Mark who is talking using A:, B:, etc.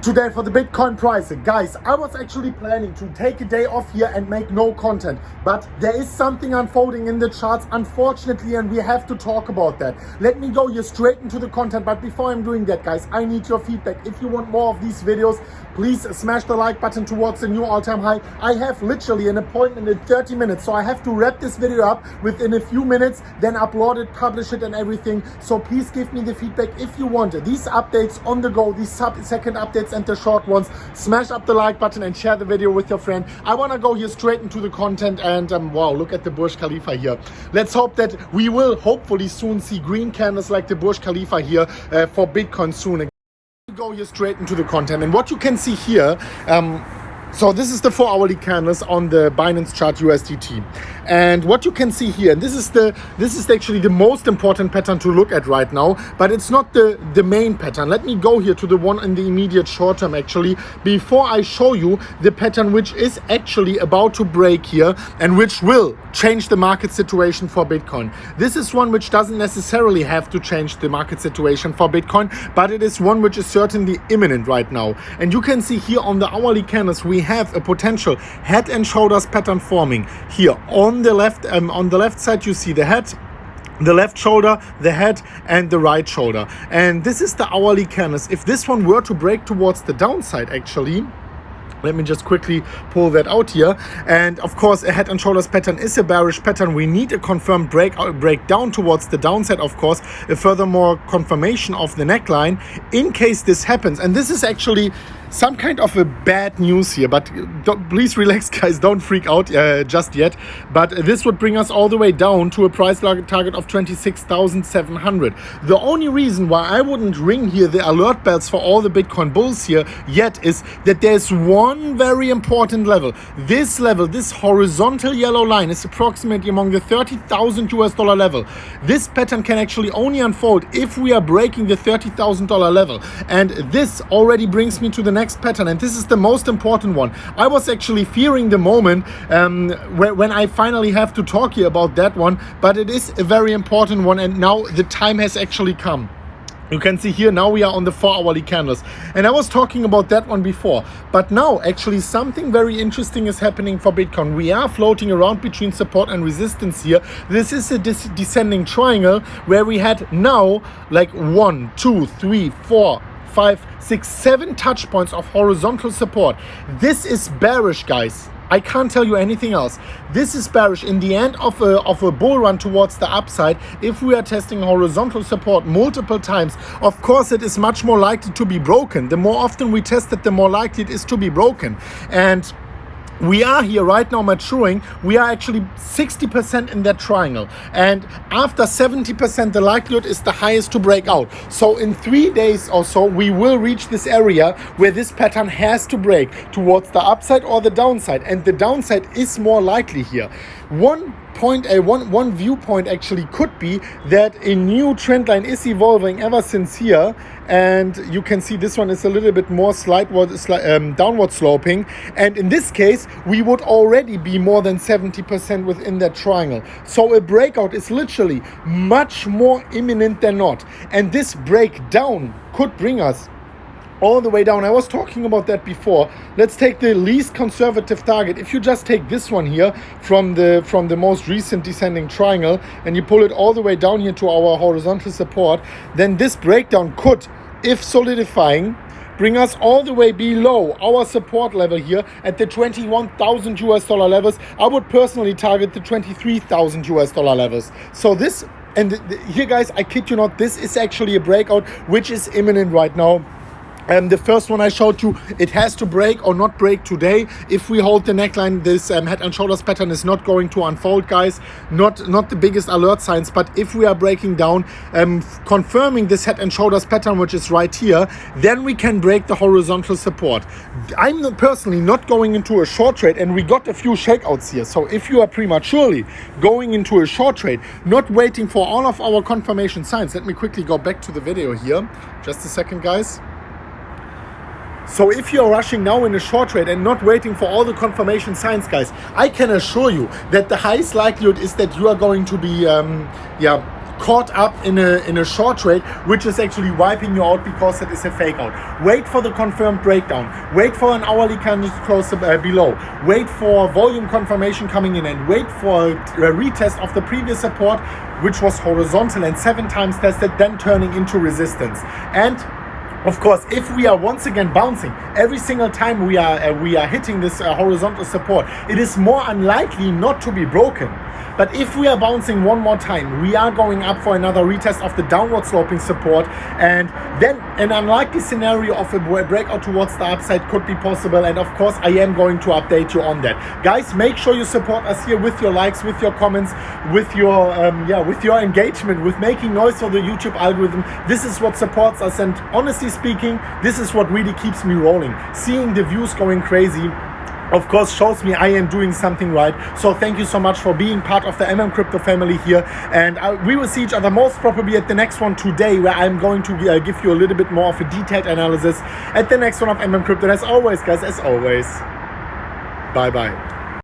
A: Today for the Bitcoin price. Guys, I was actually planning to take a day off here and make no content, but there is something unfolding in the charts, unfortunately, and we have to talk about that. Let me go here straight into the content, but before I'm doing that, guys, I need your feedback. If you want more of these videos, please smash the like button towards the new all-time high. I have literally an appointment in 30 minutes, so I have to wrap this video up within a few minutes, then upload it, publish it and everything. So please give me the feedback if you want these updates on the go, these sub-second updates and the short ones. Smash up the like button and share the video with your friend. I want to go here straight into the content and wow, look at the Burj Khalifa here. Let's hope that we will hopefully soon see green candles like the Burj Khalifa here for Bitcoin soon. Go here straight into the content, and what you can see here, so this is the 4-hourly candles on the Binance chart USDT, and what you can see here, and this is actually the most important pattern to look at right now, but it's not the main pattern. Let me go here to the one in the immediate short term actually, before I show you the pattern which is actually about to break here and which will change the market situation for Bitcoin. This is one which doesn't necessarily have to change the market situation for Bitcoin, but it is one which is certainly imminent right now. And you can see here on the hourly candles we have a potential head and shoulders pattern forming here on the left side. You see the head, the left shoulder, the head and the right shoulder, and this is the hourly candles. If this one were to break towards the downside, actually, let me just quickly pull that out here. And of course, a head and shoulders pattern is a bearish pattern. We need a confirmed breakdown towards the downside, of course, a furthermore confirmation of the neckline in case this happens. And this is actually some kind of a bad news here, but please relax, guys, don't freak out just yet. But this would bring us all the way down to a price target of 26,700. The only reason why I wouldn't ring here the alert bells for all the Bitcoin bulls here yet is that there's one very important level. This level, this horizontal yellow line, is approximately among the $30,000 level. This pattern can actually only unfold if we are breaking the $30,000 level, and this already brings me to the next pattern, and this is the most important one. I was actually fearing the moment when I finally have to talk here about that one, but it is a very important one, and now the time has actually come. You can see here now we are on the 4-hourly candles, and I was talking about that one before, but now actually something very interesting is happening for Bitcoin. We are floating around between support and resistance here. This is a descending triangle where we had now like 1, 2, 3, 4, 5, 6, 7 touch points of horizontal support. This is bearish, guys. I can't tell you anything else. This is bearish. In the end of a bull run towards the upside, if we are testing horizontal support multiple times, of course it is much more likely to be broken. The more often we test it, the more likely it is to be broken. And we are here right now maturing. We are actually 60% in that triangle, and after 70% the likelihood is the highest to break out. So in 3 days or so we will reach this area where this pattern has to break towards the upside or the downside, and the downside is more likely here. One viewpoint actually could be that a new trend line is evolving ever since here, and you can see this one is a little bit more downward sloping, and in this case we would already be more than 70% within that triangle. So a breakout is literally much more imminent than not, and this breakdown could bring us all the way down. I was talking about that before. Let's take the least conservative target. If you just take this one here from the most recent descending triangle and you pull it all the way down here to our horizontal support, then this breakdown could, if solidifying, bring us all the way below our support level here at the $21,000 levels. I would personally target the $23,000 levels. So this, and here, guys, I kid you not, this is actually a breakout which is imminent right now. The first one I showed you, it has to break or not break today. If we hold the neckline, this head and shoulders pattern is not going to unfold, guys. Not the biggest alert signs, but if we are breaking down, confirming this head and shoulders pattern, which is right here, then we can break the horizontal support. I'm personally not going into a short trade, and we got a few shakeouts here. So if you are prematurely going into a short trade, not waiting for all of our confirmation signs, let me quickly go back to the video here. Just a second, guys. So if you're rushing now in a short trade and not waiting for all the confirmation signs, guys, I can assure you that the highest likelihood is that you are going to be caught up in a short trade, which is actually wiping you out because it is a fake out. Wait for the confirmed breakdown. Wait for an hourly candle close below. Wait for volume confirmation coming in, and wait for a retest of the previous support, which was horizontal and 7 times tested, then turning into resistance. And of course, if we are once again bouncing every single time we are hitting this horizontal support, it is more unlikely not to be broken. But if we are bouncing one more time, we are going up for another retest of the downward sloping support, and then an unlikely scenario of a breakout towards the upside could be possible. And of course, I am going to update you on that. Guys, make sure you support us here with your likes, with your comments, with your with your engagement, with making noise for the YouTube algorithm. This is what supports us, and honestly speaking, this is what really keeps me rolling. Seeing the views going crazy, of course, shows me I am doing something right. So thank you so much for being part of the MMCrypto family here, and we will see each other most probably at the next one today, where I'm going to give you a little bit more of a detailed analysis at the next one of MMCrypto. And as always, guys, bye bye.